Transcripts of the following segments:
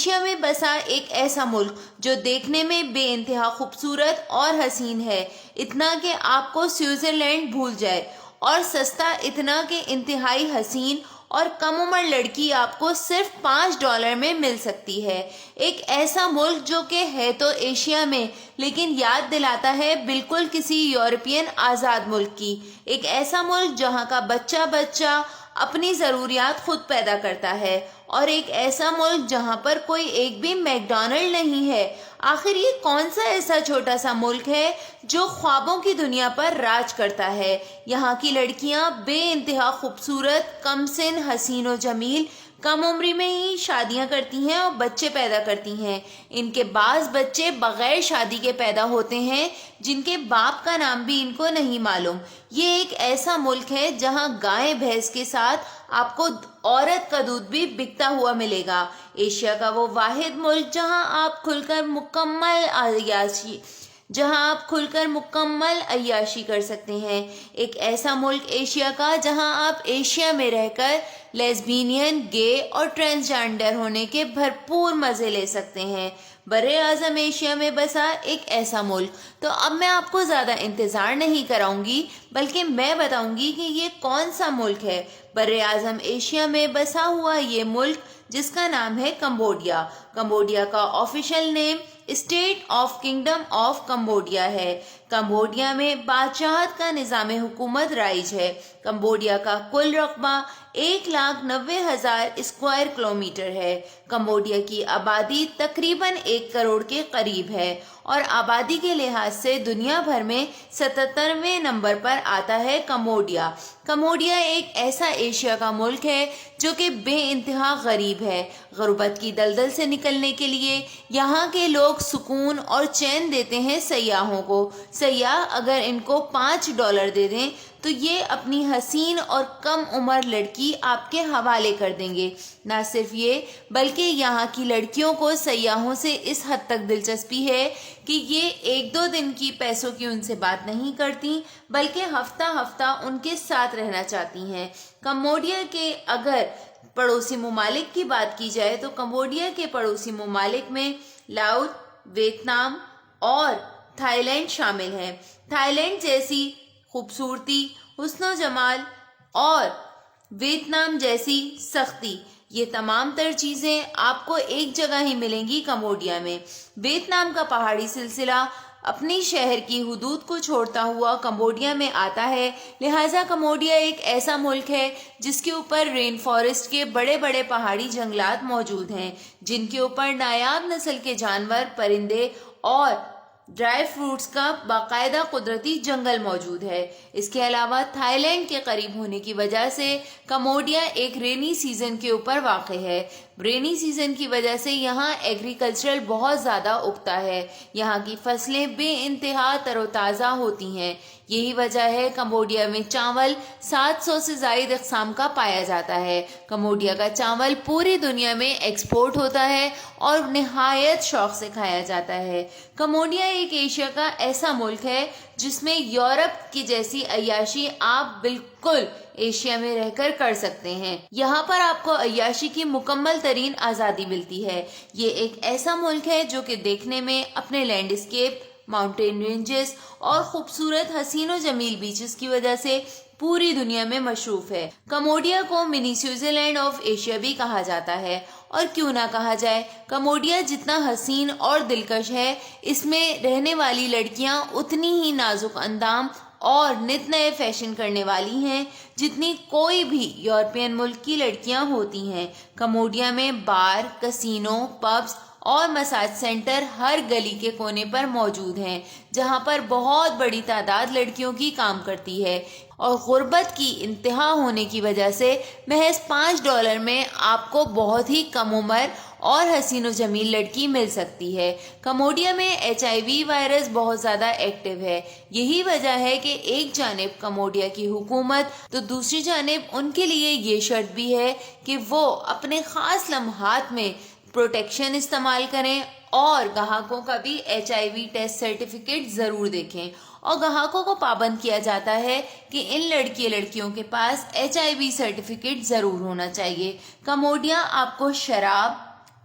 Asia میں بسا ایک ایسا ملک جو دیکھنے میں بے انتہا خوبصورت اور حسین ہے، اتنا کہ آپ کو سوئٹزرلینڈ بھول جائے، اور سستا اتنا کہ انتہائی حسین اور کم عمر لڑکی آپ کو صرف $5 میں مل سکتی ہے۔ ایک ایسا ملک جو کہ ہے تو ایشیا میں لیکن یاد دلاتا ہے بالکل کسی یورپین آزاد ملک کی۔ ایک ایسا ملک جہاں کا بچہ بچہ اپنی ضروریات خود پیدا کرتا ہے، اور ایک ایسا ملک جہاں پر کوئی ایک بھی میک ڈونلڈ نہیں ہے۔ آخر یہ کون سا ایسا چھوٹا سا ملک ہے جو خوابوں کی دنیا پر راج کرتا ہے؟ یہاں کی لڑکیاں بے انتہا خوبصورت، کم سن، حسین و جمیل، کم عمری میں ہی شادیاں کرتی ہیں اور بچے پیدا کرتی ہیں۔ ان کے بعض بچے بغیر شادی کے پیدا ہوتے ہیں جن کے باپ کا نام بھی ان کو نہیں معلوم۔ یہ ایک ایسا ملک ہے جہاں گائے بھینس کے ساتھ آپ کو عورت کا دودھ بھی بکتا ہوا ملے گا۔ ایشیا کا وہ واحد ملک جہاں آپ کھل کر مکمل عیاشی کر سکتے ہیں۔ ایک ایسا ملک ایشیا کا جہاں آپ ایشیا میں رہ کر لیسبینین، گے اور ٹرانسجینڈر ہونے کے بھرپور مزے لے سکتے ہیں۔ براعظم ایشیا میں بسا ایک ایسا ملک۔ تو اب میں آپ کو زیادہ انتظار نہیں کراؤں گی، بلکہ میں بتاؤں گی کہ یہ کون سا ملک ہے۔ براعظم ایشیا میں بسا ہوا یہ ملک جس کا نام ہے کمبوڈیا۔ کمبوڈیا کا official name state of kingdom of Cambodia ہے۔ کمبوڈیا میں بادشاہت کا نظام حکومت رائج ہے۔ کمبوڈیا کا کل رقبہ 1,90,000 اسکوائر کلومیٹر ہے۔ کمبوڈیا کی آبادی تقریباً 1 کروڑ کے قریب ہے، اور آبادی کے لحاظ سے دنیا بھر میں 77ویں نمبر پر آتا ہے کمبوڈیا۔ کمبوڈیا ایک ایسا ایشیا کا ملک ہے جو کہ بے انتہا غریب ہے۔ غربت کی دلدل سے نکلنے کے لیے یہاں کے لوگ سکون اور چین دیتے ہیں سیاحوں کو۔ سیاح اگر ان کو $5 دے دیں تو یہ اپنی حسین اور کم عمر لڑکی آپ کے حوالے کر دیں گے۔ نہ صرف یہ بلکہ یہاں کی لڑکیوں کو سیاحوں سے اس حد تک دلچسپی ہے کہ یہ 1-2 دن کی پیسوں کی ان سے بات نہیں کرتی، بلکہ ہفتہ ہفتہ ان کے ساتھ رہنا چاہتی ہیں۔ کمبوڈیا کے اگر پڑوسی ممالک کی بات کی جائے تو کمبوڈیا کے پڑوسی ممالک میں لاؤس، ویتنام اور تھائی لینڈ شامل ہیں۔ تھائی لینڈ جیسی خوبصورتی، حسن و جمال اور ویتنام جیسی سختی، یہ تمام تر چیزیں آپ کو ایک جگہ ہی ملیں گی کمبوڈیا میں۔ ویتنام کا پہاڑی سلسلہ اپنی شہر کی حدود کو چھوڑتا ہوا کمبوڈیا میں آتا ہے، لہٰذا کمبوڈیا ایک ایسا ملک ہے جس کے اوپر رین فارسٹ کے بڑے بڑے پہاڑی جنگلات موجود ہیں، جن کے اوپر نایاب نسل کے جانور، پرندے اور ڈرائی فروٹس کا باقاعدہ قدرتی جنگل موجود ہے۔ اس کے علاوہ تھائی لینڈ کے قریب ہونے کی وجہ سے کمبوڈیا ایک رینی سیزن کے اوپر واقع ہے۔ رینی سیزن کی وجہ سے یہاں ایگریکلچرل بہت زیادہ اگتا ہے۔ یہاں کی فصلیں بے انتہا تر و تازہ ہوتی ہیں۔ یہی وجہ ہے کمبوڈیا میں چاول 700 سے زائد اقسام کا پایا جاتا ہے۔ کمبوڈیا کا چاول پوری دنیا میں ایکسپورٹ ہوتا ہے اور نہایت شوق سے کھایا جاتا ہے۔ کمبوڈیا ایک ایشیا کا ایسا ملک ہے جس میں یورپ کی جیسی عیاشی آپ بالکل ایشیا میں رہ کر سکتے ہیں۔ یہاں پر آپ کو عیاشی کی مکمل ترین آزادی ملتی ہے۔ یہ ایک ایسا ملک ہے جو کہ دیکھنے میں اپنے لینڈسکیپ، ماؤنٹین رینجز اور خوبصورت حسین و جمیل بیچز کی وجہ سے پوری دنیا میں مشہور ہے۔ کمبوڈیا کو منی سوئٹزرلینڈ آف ایشیا بھی کہا جاتا ہے، اور کیوں نہ کہا جائے۔ کمبوڈیا جتنا حسین اور دلکش ہے، اس میں رہنے والی لڑکیاں اتنی ہی نازک اندام اور نت نئے فیشن کرنے والی ہیں جتنی کوئی بھی یورپین ملک کی لڑکیاں ہوتی ہیں۔ کمبوڈیا میں بار، کسینو، پبز اور مساج سینٹر ہر گلی کے کونے پر موجود ہیں، جہاں پر بہت بڑی تعداد لڑکیوں کی کام کرتی ہے، اور غربت کی انتہا ہونے کی وجہ سے محض $5 میں آپ کو بہت ہی کم عمر اور حسین و جمیل لڑکی مل سکتی ہے۔ کمبوڈیا میں HIV وائرس بہت زیادہ ایکٹیو ہے۔ یہی وجہ ہے کہ ایک جانب کمبوڈیا کی حکومت تو دوسری جانب ان کے لیے یہ شرط بھی ہے کہ وہ اپنے خاص لمحات میں پروٹیکشن استعمال کریں اور گاہکوں کا بھی HIV ٹیسٹ سرٹیفکیٹ ضرور دیکھیں، اور گاہکوں کو پابند کیا جاتا ہے کہ ان لڑکیوں کے پاس HIV سرٹیفکیٹ ضرور ہونا چاہیے۔ کمبوڈیا آپ کو شراب،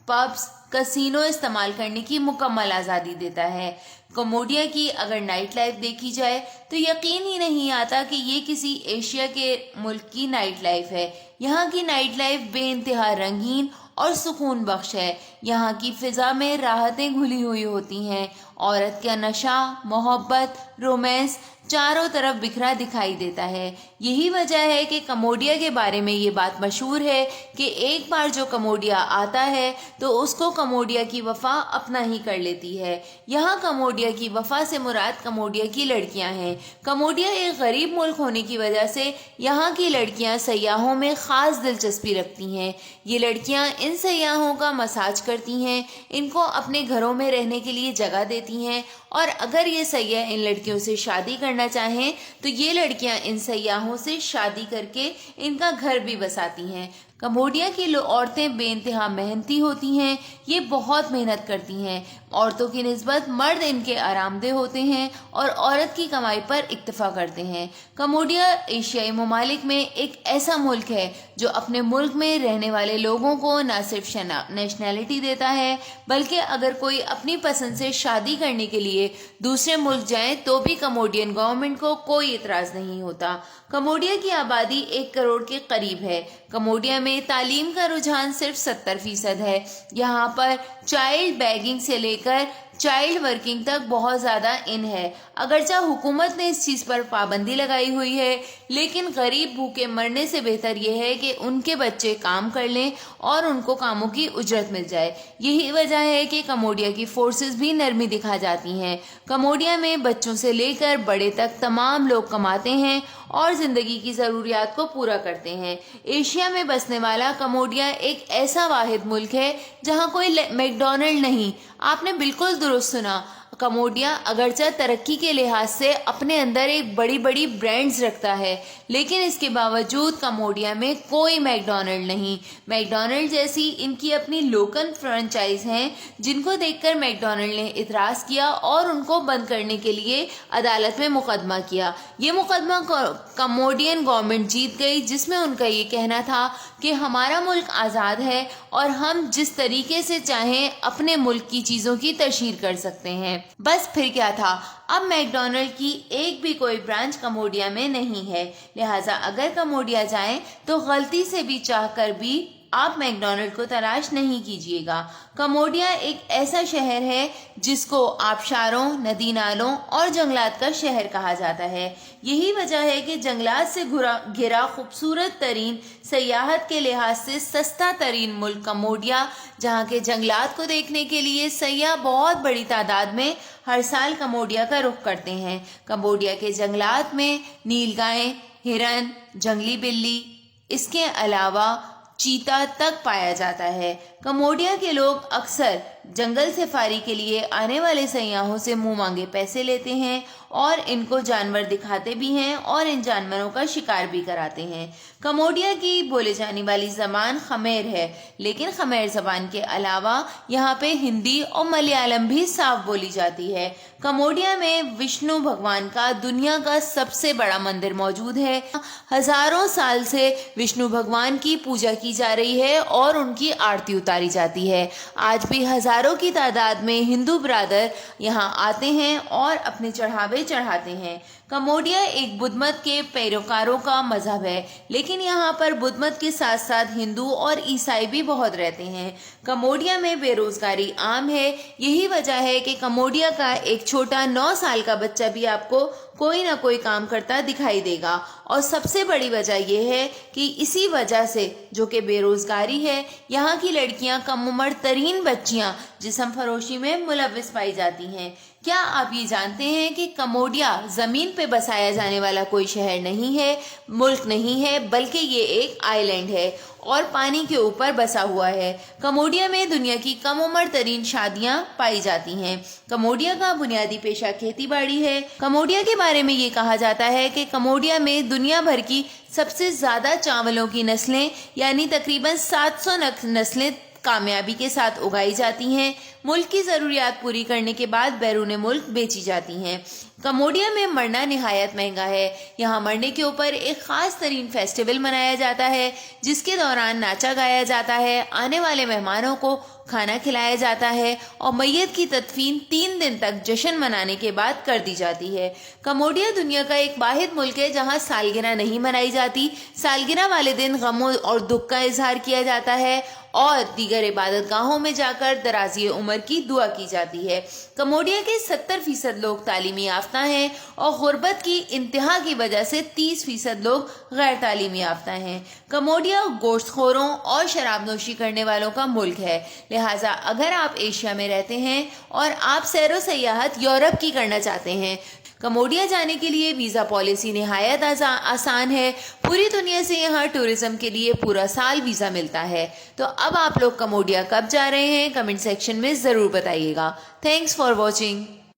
پبز، کسینو استعمال کرنے کی مکمل آزادی دیتا ہے۔ کمبوڈیا کی اگر نائٹ لائف دیکھی جائے تو یقین ہی نہیں آتا کہ یہ کسی ایشیا کے ملک کی نائٹ لائف ہے۔ یہاں کی نائٹ لائف بے انتہا رنگین اور سکون بخش ہے۔ یہاں کی فضا میں راحتیں گھلی ہوئی ہوتی ہیں۔ عورت کا نشہ، محبت، رومانس چاروں طرف بکھرا دکھائی دیتا ہے۔ یہی وجہ ہے کہ کمبوڈیا کے بارے میں یہ بات مشہور ہے کہ ایک بار جو کمبوڈیا آتا ہے تو اس کو کمبوڈیا کی وفا اپنا ہی کر لیتی ہے۔ یہاں کمبوڈیا کی وفا سے مراد کمبوڈیا کی لڑکیاں ہیں۔ کمبوڈیا ایک غریب ملک ہونے کی وجہ سے یہاں کی لڑکیاں سیاحوں میں خاص دلچسپی رکھتی ہیں۔ یہ لڑکیاں ان سیاحوں کا مساج کرتی ہیں، ان کو اپنے گھروں میں رہنے کے لیے جگہ دیتی ہیں، اور اگر یہ سیاح ان لڑکیوں سے شادی کرنا چاہیں تو یہ لڑکیاں ان سیاحوں سے شادی کر کے ان کا گھر بھی بساتی ہیں۔ کمبوڈیا کی عورتیں بے انتہا محنتی ہوتی ہیں، یہ بہت محنت کرتی ہیں۔ عورتوں کی نسبت مرد ان کے آرام دہ ہوتے ہیں اور عورت کی کمائی پر اکتفا کرتے ہیں۔ کمبوڈیا ایشیائی ممالک میں ایک ایسا ملک ہے جو اپنے ملک میں رہنے والے لوگوں کو نہ صرف نیشنلٹی دیتا ہے بلکہ اگر کوئی اپنی پسند سے شادی کرنے کے لیے دوسرے ملک جائیں تو بھی کمبوڈین گورنمنٹ کو کوئی اعتراض نہیں ہوتا۔ کمبوڈیا کی آبادی 1 کروڑ کے قریب ہے۔ کمبوڈیا میں تعلیم کا رجحان صرف 70% ہے۔ یہاں پر چائلڈ بیگنگ سے لے کر چائلڈ ورکنگ تک بہت زیادہ ہے۔ اگرچہ حکومت نے اس چیز پر پابندی لگائی ہوئی ہے لیکن غریب بھوکے مرنے سے بہتر یہ ہے کہ ان کے بچے کام کر لیں اور ان کو کاموں کی اجرت مل جائے۔ یہی وجہ ہے کہ کمبوڈیا کی فورسز بھی نرمی دکھا جاتی ہیں۔ کمبوڈیا میں بچوں سے لے کر بڑے تک تمام لوگ کماتے ہیں اور زندگی کی ضروریات کو پورا کرتے ہیں۔ ایشیا میں بسنے والا کمبوڈیا ایک ایسا واحد ملک ہے جہاں کوئی میک ڈونلڈ نہیں۔ آپ نے بالکل درست سنا، کمبوڈیا اگرچہ ترقی کے لحاظ سے اپنے اندر ایک بڑی بڑی برانڈز رکھتا ہے لیکن اس کے باوجود کمبوڈیا میں کوئی میک ڈونلڈ نہیں۔ میک ڈونلڈ جیسی ان کی اپنی لوکل فرنچائز ہیں جن کو دیکھ کر میک ڈونلڈ نے اعتراض کیا اور ان کو بند کرنے کے لیے عدالت میں مقدمہ کیا۔ یہ مقدمہ کمبوڈین گورنمنٹ جیت گئی جس میں ان کا یہ کہنا تھا کہ ہمارا ملک آزاد ہے اور ہم جس طریقے سے چاہیں اپنے ملک کی چیزوں کی تشہیر کر سکتے ہیں۔ بس پھر کیا تھا، اب میک ڈونلڈ کی ایک بھی کوئی برانچ کمبوڈیا میں نہیں ہے، لہٰذا اگر کمبوڈیا جائیں تو غلطی سے بھی چاہ کر بھی آپ میک ڈونلڈ کو تلاش نہیں کیجیے گا۔ کمبوڈیا ایک ایسا شہر ہے جس کو آبشاروں، ندی نالوں اور جنگلات کا شہر کہا جاتا ہے۔ یہی وجہ ہے کہ جنگلات سے گھرا خوبصورت ترین، سیاحت کے لحاظ سے سستا ترین ملک کمبوڈیا، جہاں کے جنگلات کو دیکھنے کے لیے سیاح بہت بڑی تعداد میں ہر سال کمبوڈیا کا رخ کرتے ہیں۔ کمبوڈیا کے جنگلات میں نیل گائیں، ہرن، جنگلی بلی، اس کے علاوہ چیتا تک پایا جاتا ہے۔ کمبوڈیا کے لوگ اکثر جنگل سفاری کے لیے آنے والے سیاحوں سے منہ مانگے پیسے لیتے ہیں اور ان کو جانور دکھاتے بھی ہیں اور ان جانوروں کا شکار بھی کراتے ہیں۔ کمبوڈیا کی بولے جانے والی زبان خمیر ہے لیکن خمیر زبان کے علاوہ یہاں پہ ہندی اور ملیالم بھی صاف بولی جاتی ہے۔ کمبوڈیا میں وشنو بھگوان کا دنیا کا سب سے بڑا مندر موجود ہے۔ ہزاروں سال سے وشنو بھگوان کی پوجا کی جا رہی ہے اور ان کی آرتی اتاری جاتی ہے۔ آج بھی ہزاروں کی تعداد میں ہندو برادر یہاں آتے ہیں اور اپنے چڑھاوے چڑھاتے ہیں۔ کمبوڈیا ایک بدھ مت کے پیروکاروں کا مذہب ہے لیکن یہاں پر بدھ مت کے ساتھ ساتھ ہندو اور عیسائی بھی بہت رہتے ہیں۔ کمبوڈیا میں بے روزگاری عام ہے، یہی وجہ ہے کہ کمبوڈیا کا ایک چھوٹا 9 سال کا بچہ بھی آپ کو کوئی نہ کوئی کام کرتا دکھائی دے گا، اور سب سے بڑی وجہ یہ ہے کہ اسی وجہ سے جو کہ بے روزگاری ہے، یہاں کی لڑکیاں کم عمر ترین بچیاں جسم فروشی میں ملوث پائی جاتی ہیں۔ کیا آپ یہ جانتے ہیں کہ کمبوڈیا زمین پہ بسایا جانے والا کوئی شہر نہیں ہے، ملک نہیں ہے، بلکہ یہ ایک آئی لینڈ ہے اور پانی کے اوپر بسا ہوا ہے۔ کمبوڈیا میں دنیا کی کم عمر ترین شادیاں پائی جاتی ہیں۔ کمبوڈیا کا بنیادی پیشہ کھیتی باڑی ہے۔ کمبوڈیا کے بارے میں یہ کہا جاتا ہے کہ کمبوڈیا میں دنیا بھر کی سب سے زیادہ چاولوں کی نسلیں یعنی تقریباً 700 نسلیں کامیابی کے ساتھ اگائی جاتی ہیں۔ ملک کی ضروریات پوری کرنے کے بعد بیرون ملک بیچی جاتی ہیں۔ کمبوڈیا میں مرنا نہایت مہنگا ہے۔ یہاں مرنے کے اوپر ایک خاص ترین فیسٹیول منایا جاتا ہے جس کے دوران ناچا گایا جاتا ہے، آنے والے مہمانوں کو کھانا کھلایا جاتا ہے اور میت کی تدفین 3 دن تک جشن منانے کے بعد کر دی جاتی ہے۔ کمبوڈیا دنیا کا ایک واحد ملک ہے جہاں سالگرہ نہیں منائی جاتی۔ سالگرہ والے دن غم اور دکھ کا اظہار کیا جاتا ہے اور دیگر عبادت گاہوں میں جا کر درازی عمر کی دعا کی جاتی ہے۔ کمبوڈیا کے 70% لوگ تعلیمی یافتہ ہیں اور غربت کی انتہا کی وجہ سے 30% لوگ غیر تعلیمی یافتہ ہیں۔ کمبوڈیا گوشت خوروں اور شراب نوشی کرنے والوں کا ملک ہے، لہٰذا اگر آپ ایشیا میں رہتے ہیں اور آپ سیر و سیاحت یورپ کی کرنا چاہتے ہیں، کمبوڈیا جانے کے لیے ویزا پالیسی نہایت آسان ہے۔ پوری دنیا سے یہاں ٹورزم کے لیے پورا سال ویزا ملتا ہے۔ تو اب آپ لوگ کمبوڈیا کب جا رہے ہیں کمنٹ سیکشن میں ضرور بتائیے گا۔ Thanks for watching.